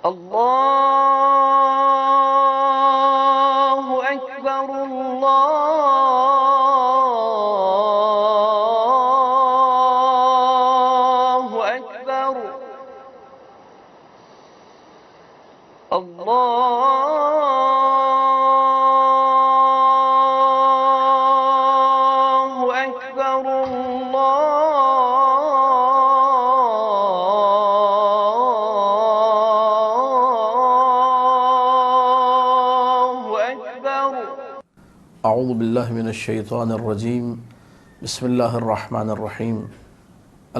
اللہ اکبر اللہ اکبر اللہ اکبر اعوذ باللہ من الشیطان الرجیم بسم اللہ الرحمن الرحیم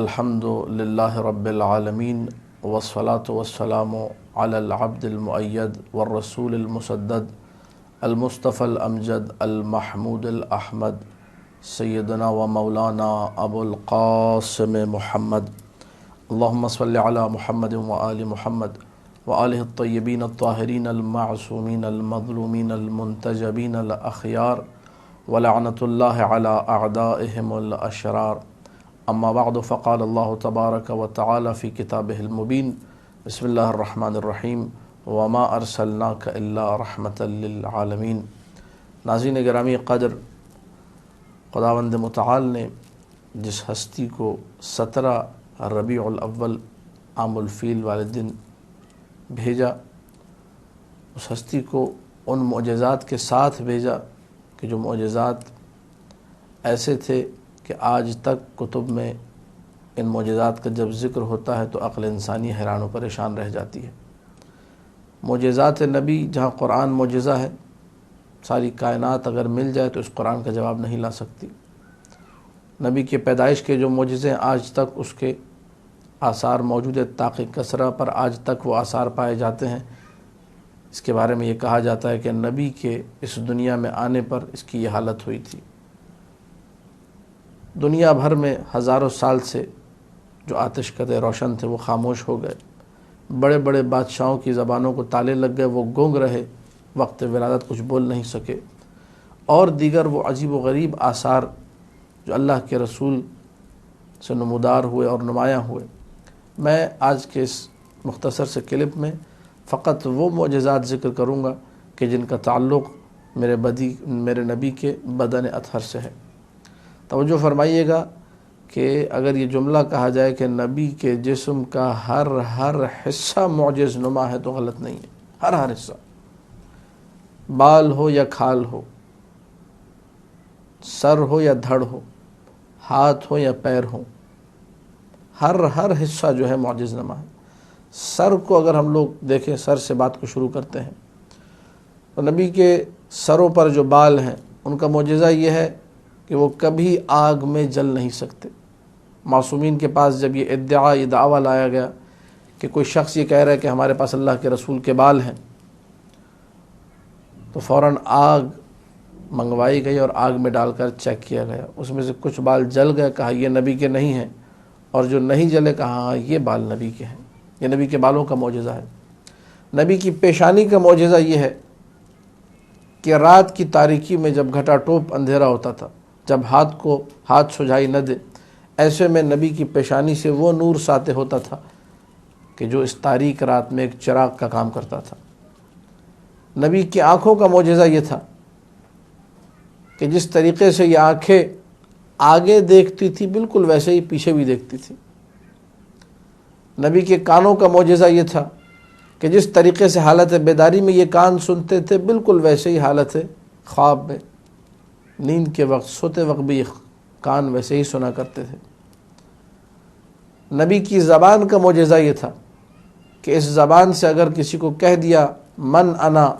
الحمد للہ رب العالمین والصلاة والسلام علی العبد المؤید والرسول المسدد المصطفى الامجد المحمود الاحمد سیدنا و مولانا ابو القاسم محمد اللہم صلی علی محمد و آل محمد وآلہ الطیبین الطاہرین المعصومین المظلومین المنتجبین الاخیار ولعنۃ اللہ علی اعدائہم الاشرار اما بعد فقال اللہ تبارک و تعالی فی کتابہ المبین بسم اللہ الرحمن الرحیم وما ارسلناک الا رحمۃ للعالمین۔ ناظرین گرامی قدر، خداوند متعال نے جس ہستی کو 17 ربیع الاول عام الفیل والے دن بھیجا، اس ہستی کو ان معجزات کے ساتھ بھیجا کہ جو معجزات ایسے تھے کہ آج تک کتب میں ان معجزات کا جب ذکر ہوتا ہے تو عقل انسانی حیران و پریشان رہ جاتی ہے۔ معجزات نبی، جہاں قرآن معجزہ ہے، ساری کائنات اگر مل جائے تو اس قرآن کا جواب نہیں لا سکتی۔ نبی کی پیدائش کے جو معجزے ہیں آج تک اس کے آثار موجود ہے، طاق کسرا پر آج تک وہ آثار پائے جاتے ہیں۔ اس کے بارے میں یہ کہا جاتا ہے کہ نبی کے اس دنیا میں آنے پر اس کی یہ حالت ہوئی تھی۔ دنیا بھر میں ہزاروں سال سے جو آتش قدِ روشن تھے وہ خاموش ہو گئے، بڑے بڑے بادشاہوں کی زبانوں کو تالے لگ گئے، وہ گونگ رہے، وقت ولادت کچھ بول نہیں سکے، اور دیگر وہ عجیب و غریب آثار جو اللہ کے رسول سے نمودار ہوئے اور نمایاں ہوئے۔ میں آج کے اس مختصر سے کلپ میں فقط وہ معجزات ذکر کروں گا کہ جن کا تعلق میرے نبی کے بدن اطہر سے ہے۔ توجہ فرمائیے گا کہ اگر یہ جملہ کہا جائے کہ نبی کے جسم کا ہر حصہ معجز نما ہے تو غلط نہیں ہے۔ ہر حصہ، بال ہو یا کھال ہو، سر ہو یا دھڑ ہو، ہاتھ ہو یا پیر ہو، ہر حصہ جو ہے معجز نما ہے۔ سر کو اگر ہم لوگ دیکھیں، سر سے بات کو شروع کرتے ہیں، تو نبی کے سروں پر جو بال ہیں ان کا معجزہ یہ ہے کہ وہ کبھی آگ میں جل نہیں سکتے۔ معصومین کے پاس جب یہ دعویٰ لایا گیا کہ کوئی شخص یہ کہہ رہا ہے کہ ہمارے پاس اللہ کے رسول کے بال ہیں، تو فوراً آگ منگوائی گئی اور آگ میں ڈال کر چیک کیا گیا۔ اس میں سے کچھ بال جل گئے، کہا یہ نبی کے نہیں ہیں، اور جو نہیں جلے کہا ہاں یہ بال نبی کے ہیں۔ یہ نبی کے بالوں کا معجزہ ہے۔ نبی کی پیشانی کا معجزہ یہ ہے کہ رات کی تاریکی میں جب گھٹا ٹوپ اندھیرا ہوتا تھا، جب ہاتھ سجھائی نہ دے، ایسے میں نبی کی پیشانی سے وہ نور ساطع ہوتا تھا کہ جو اس تاریک رات میں ایک چراغ کا کام کرتا تھا۔ نبی کی آنکھوں کا معجزہ یہ تھا کہ جس طریقے سے یہ آنکھیں آگے دیکھتی تھی بالکل ویسے ہی پیچھے بھی دیکھتی تھی۔ نبی کے کانوں کا معجزہ یہ تھا کہ جس طریقے سے حالت بیداری میں یہ کان سنتے تھے بالکل ویسے ہی حالت خواب میں، نیند کے وقت، سوتے وقت بھی کان ویسے ہی سنا کرتے تھے۔ نبی کی زبان کا معجزہ یہ تھا کہ اس زبان سے اگر کسی کو کہہ دیا من انا،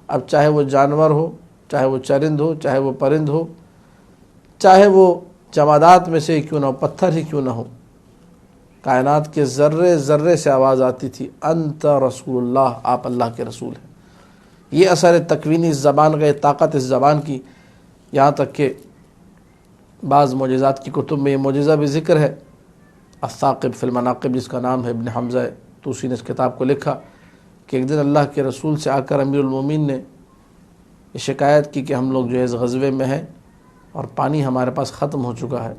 اب چاہے وہ جانور ہو، چاہے وہ چرند ہو، چاہے وہ پرند ہو، چاہے وہ جمادات میں سے کیوں نہ ہو، پتھر ہی کیوں نہ ہو، کائنات کے ذرے ذرے سے آواز آتی تھی انت رسول اللہ، آپ اللہ کے رسول ہیں۔ یہ اثر تکوینی اس زبان کا، یہ طاقت اس زبان کی، یہاں تک کہ بعض معجزات کی کتب میں یہ معجزہ بھی ذکر ہے۔ الثاقب فی المناقب، جس کا نام ہے ابن حمزہ طوسی نے اس کتاب کو لکھا، کہ ایک دن اللہ کے رسول سے آ کر امیر المومنین نے یہ شکایت کی کہ ہم لوگ جو ہے اس غزوے میں ہیں اور پانی ہمارے پاس ختم ہو چکا ہے۔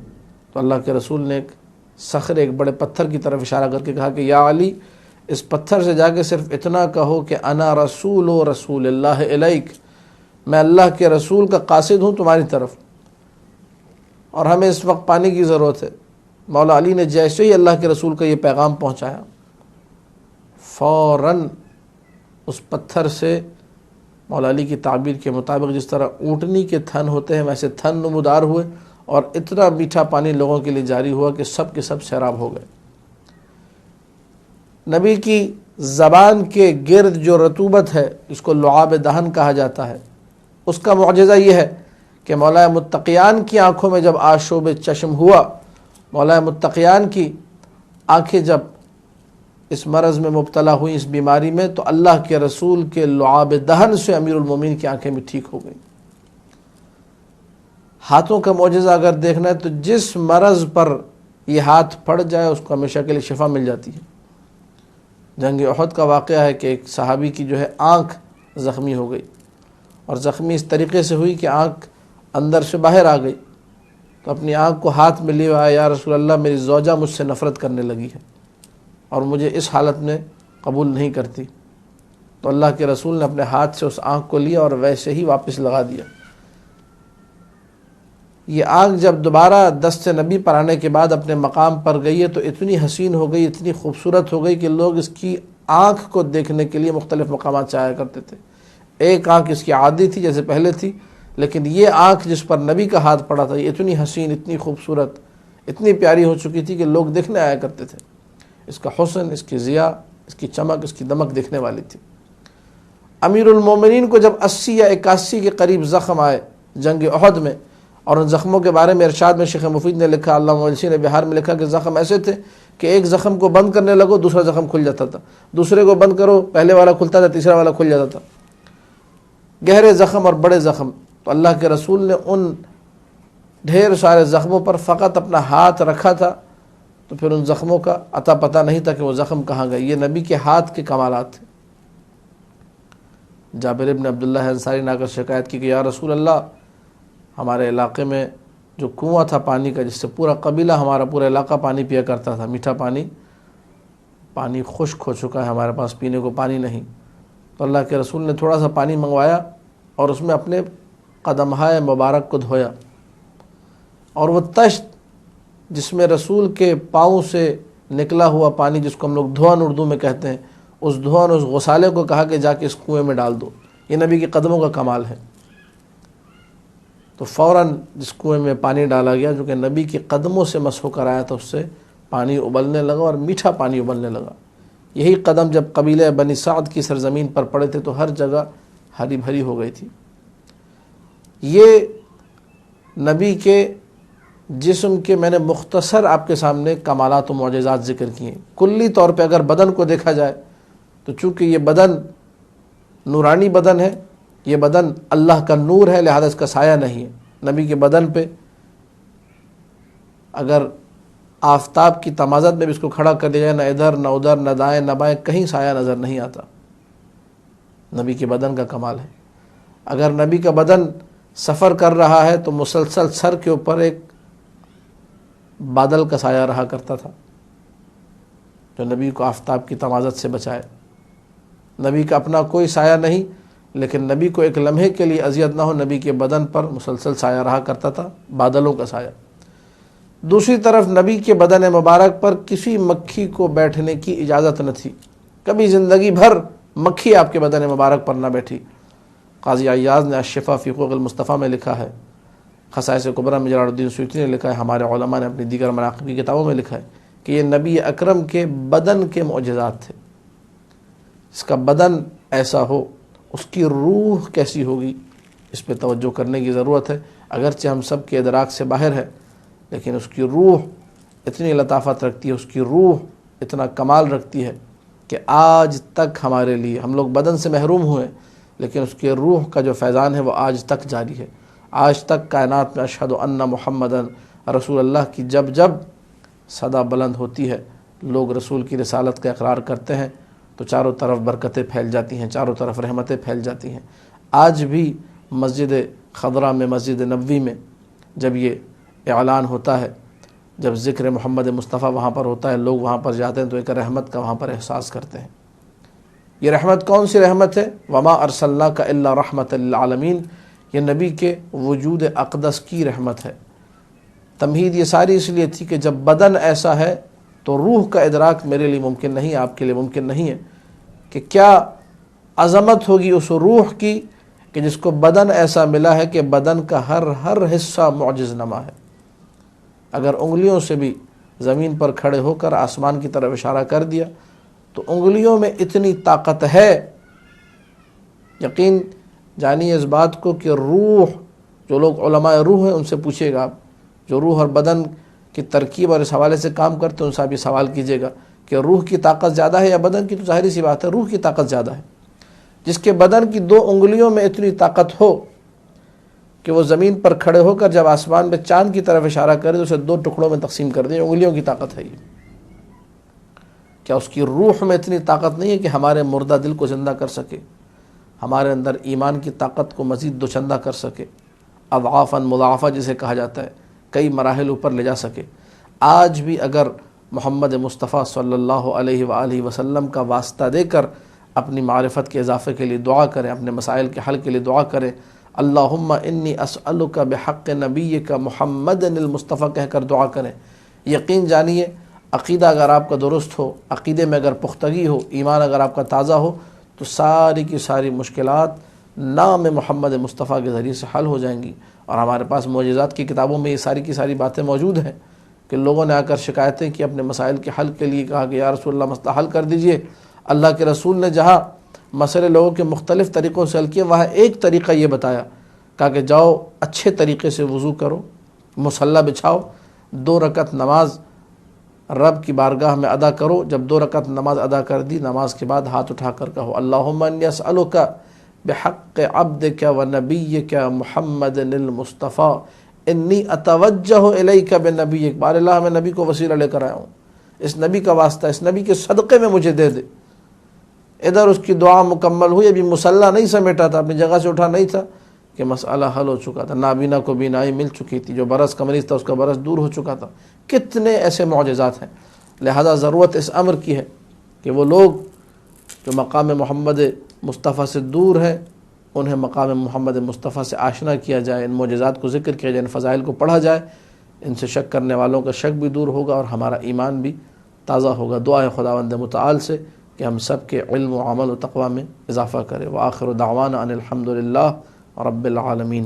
تو اللہ کے رسول نے ایک صخرے، ایک بڑے پتھر کی طرف اشارہ کر کے کہا کہ یا علی اس پتھر سے جا کے صرف اتنا کہو کہ انا رسول و رسول اللہ الیک، میں اللہ کے رسول کا قاصد ہوں تمہاری طرف، اور ہمیں اس وقت پانی کی ضرورت ہے۔ مولا علی نے جیسے ہی اللہ کے رسول کا یہ پیغام پہنچایا، فوراً اس پتھر سے مولا علی کی تعبیر کے مطابق جس طرح اونٹنی کے تھن ہوتے ہیں ویسے تھن نمودار ہوئے، اور اتنا میٹھا پانی لوگوں کے لیے جاری ہوا کہ سب کے سب سیراب ہو گئے۔ نبی کی زبان کے گرد جو رطوبت ہے جس کو لعاب دہن کہا جاتا ہے، اس کا معجزہ یہ ہے کہ مولا متقیان کی آنکھوں میں جب آشوب چشم ہوا، مولا متقیان کی آنکھیں جب اس مرض میں مبتلا ہوئی، اس بیماری میں، تو اللہ کے رسول کے لعاب دہن سے امیر المومنین کی آنکھیں بھی ٹھیک ہو گئیں۔ ہاتھوں کا معجزہ اگر دیکھنا ہے تو جس مرض پر یہ ہاتھ پڑ جائے اس کو ہمیشہ کے لیے شفا مل جاتی ہے۔ جنگ احد کا واقعہ ہے کہ ایک صحابی کی جو ہے آنکھ زخمی ہو گئی، اور زخمی اس طریقے سے ہوئی کہ آنکھ اندر سے باہر آ گئی، تو اپنی آنکھ کو ہاتھ میں لیے آیا، یا رسول اللہ میری زوجہ مجھ سے نفرت کرنے لگی ہے اور مجھے اس حالت میں قبول نہیں کرتی۔ تو اللہ کے رسول نے اپنے ہاتھ سے اس آنکھ کو لیا اور ویسے ہی واپس لگا دیا۔ یہ آنکھ جب دوبارہ دست نبی پر آنے کے بعد اپنے مقام پر گئی ہے تو اتنی حسین ہو گئی، اتنی خوبصورت ہو گئی کہ لوگ اس کی آنکھ کو دیکھنے کے لیے مختلف مقامات سے آیا کرتے تھے۔ ایک آنکھ اس کی عادی تھی جیسے پہلے تھی، لیکن یہ آنکھ جس پر نبی کا ہاتھ پڑا تھا یہ اتنی حسین، اتنی خوبصورت، اتنی پیاری ہو چکی تھی کہ لوگ دیکھنے آیا کرتے تھے۔ اس کا حسن، اس کی ضیاء، اس کی چمک، اس کی دمک دیکھنے والی تھی۔ امیر المومنین کو جب 80 یا 81 کے قریب زخم آئے جنگ احد میں، اور ان زخموں کے بارے میں ارشاد میں شیخ مفید نے لکھا، علامہ مجلسی نے بہار میں لکھا کہ زخم ایسے تھے کہ ایک زخم کو بند کرنے لگو دوسرا زخم کھل جاتا تھا، دوسرے کو بند کرو پہلے والا کھلتا تھا، تیسرا والا کھل جاتا تھا۔ گہرے زخم اور بڑے زخم۔ تو اللہ کے رسول نے ان ڈھیر سارے زخموں پر فقط اپنا ہاتھ رکھا تھا، تو پھر ان زخموں کا عطا پتہ نہیں تھا کہ وہ زخم کہاں گئے۔ یہ نبی کے ہاتھ کے کمالات تھے۔ جابر ابن عبداللہ انصاری نے آ کر شکایت کی کہ یا رسول اللہ، ہمارے علاقے میں جو کنواں تھا پانی کا، جس سے پورا قبیلہ ہمارا پورا علاقہ پانی پیا کرتا تھا، میٹھا پانی خشک ہو چکا ہے، ہمارے پاس پینے کو پانی نہیں۔ تو اللہ کے رسول نے تھوڑا سا پانی منگوایا اور اس میں اپنے قدمہائے مبارک کو دھویا، اور وہ تشت جس میں رسول کے پاؤں سے نکلا ہوا پانی، جس کو ہم لوگ دھوان اردو میں کہتے ہیں، اس دھوان، اس غسالے کو کہا کہ جا کے اس کنویں میں ڈال دو۔ یہ نبی کے قدموں کا کمال ہے۔ تو فوراً جس کنویں میں پانی ڈالا گیا جو کہ نبی کے قدموں سے مسح کر آیا تھا، اس سے پانی ابلنے لگا اور میٹھا پانی ابلنے لگا۔ یہی قدم جب قبیلہ بنی سعد کی سرزمین پر پڑے تھے تو ہر جگہ ہری بھری ہو گئی تھی۔ یہ نبی کے جسم کے میں نے مختصر آپ کے سامنے کمالات و معجزات ذکر کیے۔ کلی طور پہ اگر بدن کو دیکھا جائے تو چونکہ یہ بدن نورانی بدن ہے، یہ بدن اللہ کا نور ہے، لہذا اس کا سایہ نہیں ہے۔ نبی کے بدن پہ اگر آفتاب کی تمازت میں بھی اس کو کھڑا کر دیا جائے، نہ ادھر نہ ادھر، نہ دائیں نہ بائیں، کہیں سایہ نظر نہیں آتا۔ نبی کے بدن کا کمال ہے۔ اگر نبی کا بدن سفر کر رہا ہے تو مسلسل سر کے اوپر ایک بادل کا سایہ رہا کرتا تھا جو نبی کو آفتاب کی تمازت سے بچائے۔ نبی کا اپنا کوئی سایہ نہیں، لیکن نبی کو ایک لمحے کے لیے اذیت نہ ہو، نبی کے بدن پر مسلسل سایہ رہا کرتا تھا، بادلوں کا سایہ۔ دوسری طرف نبی کے بدن مبارک پر کسی مکھی کو بیٹھنے کی اجازت نہ تھی، کبھی زندگی بھر مکھی آپ کے بدن مبارک پر نہ بیٹھی۔ قاضی عیاض نے الشفا فی حقوق المصطفیٰ میں لکھا ہے، خصائص کبریٰ میں جلال الدین سیوطی نے لکھا ہے، ہمارے علماء نے اپنی دیگر مناقب کی کتابوں میں لکھا ہے کہ یہ نبی اکرم کے بدن کے معجزات تھے۔ اس کا بدن ایسا ہو، اس کی روح کیسی ہوگی، اس پہ توجہ کرنے کی ضرورت ہے۔ اگرچہ ہم سب کے ادراک سے باہر ہے، لیکن اس کی روح اتنی لطافت رکھتی ہے، اس کی روح اتنا کمال رکھتی ہے کہ آج تک ہمارے لیے، ہم لوگ بدن سے محروم ہوئے لیکن اس کے روح کا جو فیضان ہے وہ آج تک جاری ہے۔ آج تک کائنات میں اشہد ان محمدن رسول اللہ کی جب جب صدا بلند ہوتی ہے، لوگ رسول کی رسالت کا اقرار کرتے ہیں تو چاروں طرف برکتیں پھیل جاتی ہیں، چاروں طرف رحمتیں پھیل جاتی ہیں۔ آج بھی مسجد خضرا میں، مسجد نبوی میں جب یہ اعلان ہوتا ہے جب ذکر محمد مصطفیٰ وہاں پر ہوتا ہے، لوگ وہاں پر جاتے ہیں تو ایک رحمت کا وہاں پر احساس کرتے ہیں۔ یہ رحمت کون سی رحمت ہے؟ وما ارسلناک الا رحمۃ للعالمین، یہ نبی کے وجود اقدس کی رحمت ہے۔ تمہید یہ ساری اس لیے تھی کہ جب بدن ایسا ہے تو روح کا ادراک میرے لیے ممکن نہیں، آپ کے لیے ممکن نہیں ہے کہ کیا عظمت ہوگی اس روح کی کہ جس کو بدن ایسا ملا ہے کہ بدن کا ہر حصہ معجز نما ہے۔ اگر انگلیوں سے بھی زمین پر کھڑے ہو کر آسمان کی طرف اشارہ کر دیا تو انگلیوں میں اتنی طاقت ہے، یقین جانیے اس بات کو کہ روح، جو لوگ علماء روح ہیں ان سے پوچھیے گا، آپ جو روح اور بدن کی ترکیب اور اس حوالے سے کام کرتے ہیں ان سے آپ یہ سوال کیجیے گا کہ روح کی طاقت زیادہ ہے یا بدن کی؟ تو ظاہری سی بات ہے روح کی طاقت زیادہ ہے۔ جس کے بدن کی 2 انگلیوں میں اتنی طاقت ہو کہ وہ زمین پر کھڑے ہو کر جب آسمان میں چاند کی طرف اشارہ کرے تو اسے 2 ٹکڑوں میں تقسیم کر دیں، انگلیوں کی طاقت ہے یہ۔ کیا اس کی روح میں اتنی طاقت نہیں ہے کہ ہمارے مردہ دل کو زندہ کر سکے، ہمارے اندر ایمان کی طاقت کو مزید دوچندہ کر سکے، اضعافاً مضاعفہ جسے کہا جاتا ہے، کئی مراحل اوپر لے جا سکے؟ آج بھی اگر محمد مصطفیٰ صلی اللہ علیہ وآلہ وسلم کا واسطہ دے کر اپنی معرفت کے اضافے کے لیے دعا کریں، اپنے مسائل کے حل کے لیے دعا کریں، اللہم انی اسألک بحق نبیک محمد المصطفیٰ کہہ کر دعا کریں، یقین جانیے عقیدہ اگر آپ کا درست ہو، عقیدے میں اگر پختگی ہو، ایمان اگر آپ کا تازہ ہو تو ساری کی ساری مشکلات نام محمد مصطفیٰ کے ذریعے سے حل ہو جائیں گی۔ اور ہمارے پاس معجزات کی کتابوں میں یہ ساری کی ساری باتیں موجود ہیں کہ لوگوں نے آ کر شکایتیں کی، اپنے مسائل کے حل کے لیے کہا کہ یا رسول اللہ مسئلہ حل کر دیجئے۔ اللہ کے رسول نے جہاں مسئلے لوگوں کے مختلف طریقوں سے حل کیے وہاں ایک طریقہ یہ بتایا، کہا کہ جاؤ اچھے طریقے سے وضو کرو، مصلی بچھاؤ، 2 رکعت نماز رب کی بارگاہ میں ادا کرو۔ جب 2 رکعت نماز ادا کر دی، نماز کے بعد ہاتھ اٹھا کر کہو اللہم انی اسألک بحق عبدک و نبیک محمد المصطفیٰ انی اتوجہ الیک بنبیک، بار اللہ میں نبی کو وسیلہ لے کر آیا ہوں، اس نبی کا واسطہ اس نبی کے صدقے میں مجھے دے دے۔ ادھر اس کی دعا مکمل ہوئی، ابھی مصلی نہیں سمیٹا تھا، اپنی جگہ سے اٹھا نہیں تھا کہ مسئلہ حل ہو چکا تھا، نابینا کو بینائی مل چکی تھی، جو برس کا مریض تھا اس کا برس دور ہو چکا تھا۔ کتنے ایسے معجزات ہیں، لہذا ضرورت اس امر کی ہے کہ وہ لوگ جو مقام محمد مصطفیٰ سے دور ہیں انہیں مقام محمد مصطفیٰ سے آشنا کیا جائے، ان معجزات کو ذکر کیا جائے، ان فضائل کو پڑھا جائے، ان سے شک کرنے والوں کا شک بھی دور ہوگا اور ہمارا ایمان بھی تازہ ہوگا۔ دعا ہے خداوند متعال سے کہ ہم سب کے علم و عمل و تقوی میں اضافہ کرے۔ وآخر دعوانا ان الحمد للہ رب العالمین۔